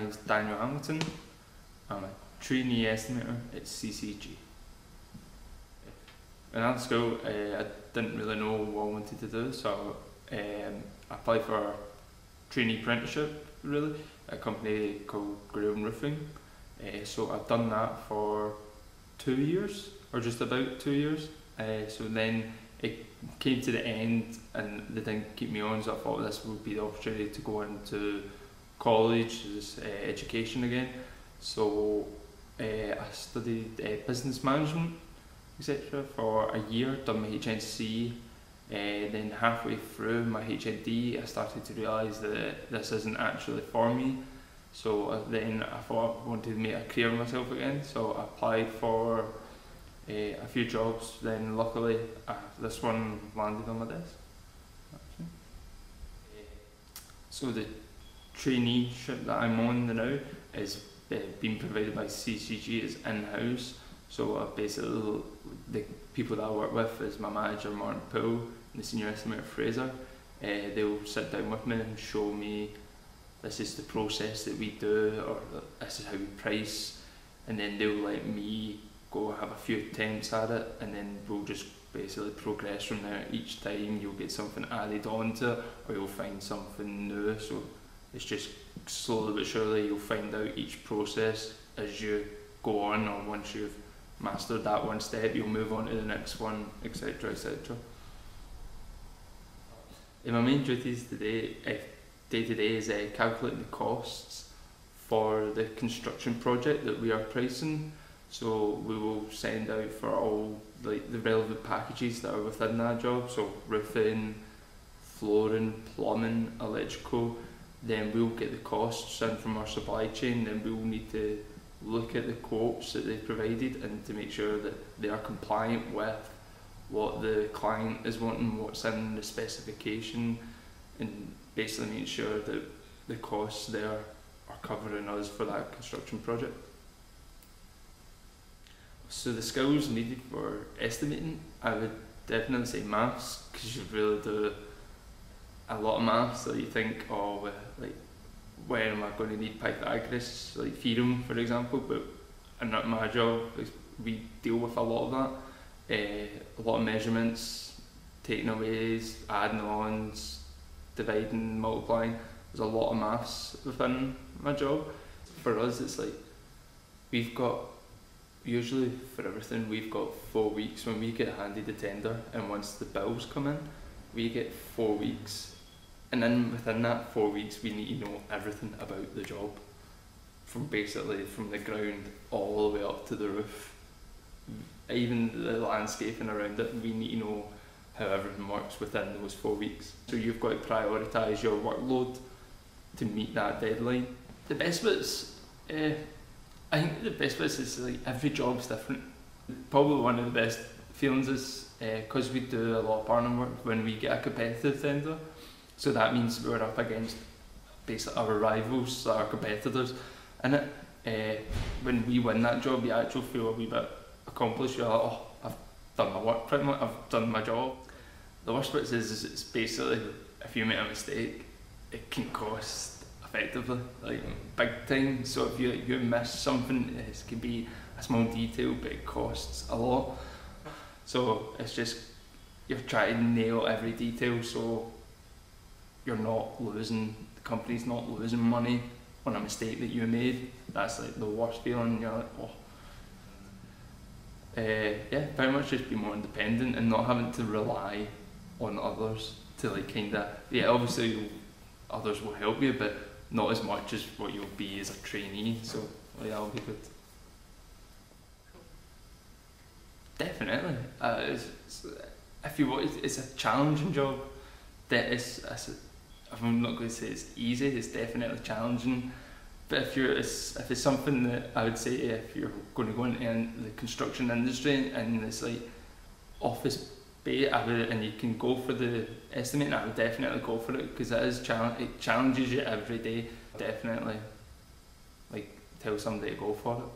is Daniel Hamilton. I'm a Trainee Estimator at CCG. In high school, I didn't really know what I wanted to do, so I applied for a trainee apprenticeship, really, at a company called Roofing. So I've done that for 2 years, or just about 2 years. So then it came to the end and they didn't keep me on, so I thought this would be the opportunity to go into college, education again. So I studied business management, etc. for a year, done my HNC. Then halfway through my HND I started to realise that this isn't actually for me. So then I thought I wanted to make a career of myself again, so I applied for a few jobs. Then luckily this one landed on my desk. So the traineeship that I'm on now is being provided by CCG. It's in-house, so basically the people that I work with is my manager Martin Poole and the senior estimator Fraser. They'll sit down with me and show me this is the process that we do, or this is how we price, and then they'll let me go have a few attempts at it, and then we'll just basically progress from there. Each time you'll get something added on to it, or you'll find something new. So it's just slowly but surely you'll find out each process as you go on, or once you've mastered that one step you'll move on to the next one, etc, etc. My main duties today, day to day, is calculating the costs for the construction project that we are pricing. So we will send out for all the relevant packages that are within that job, so roofing, flooring, plumbing, electrical. Then we'll get the costs in from our supply chain, then we'll need to look at the quotes that they provided and to make sure that they are compliant with what the client is wanting, what's in the specification, and basically make sure that the costs there are covering us for that construction project. So the skills needed for estimating, I would definitely say maths, because you really do a lot of maths. So you think, oh, like, where am I going to need Pythagoras, like theorem for example, but in my job we deal with a lot of that. A lot of measurements, taking aways, adding ons, dividing, multiplying. There's a lot of maths within my job. For us it's like, we've got, usually for everything we've got 4 weeks when we get handed the tender, and once the bills come in we get 4 weeks, and then within that 4 weeks we need to know everything about the job, from basically from the ground all the way up to the roof, even the landscaping around it. We need to know how everything works within those 4 weeks. So you've got to prioritise your workload to meet that deadline. The best bits, I think the best bits is like every job's different. Probably one of the best feelings is because we do a lot of partner work when we get a competitive tender. So that means we're up against basically our rivals, our competitors in it. When we win that job, you actually feel a wee bit accomplished. You're like, oh, I've done my work pretty much, I've done my job. The worst bit is it's basically, if you make a mistake, it can cost effectively, like big time. So if you miss something, it can be a small detail, but it costs a lot. So it's just, you're trying to nail every detail so you're not losing, the company's not losing money on a mistake that you made. That's like the worst feeling. You're like, oh. Yeah, very much just be more independent and not having to rely on others to like kinda, yeah, obviously others will help you, but not as much as what you'll be as a trainee. So yeah, that'll be good. Definitely. If you want, it's a challenging job. I'm not going to say it's easy. It's definitely challenging. But if it's something that I would say, if you're going to go into the construction industry and it's like office based, and you can go for the estimating, I would definitely go for it, because it challenges you every day. Definitely, like, tell somebody to go for it.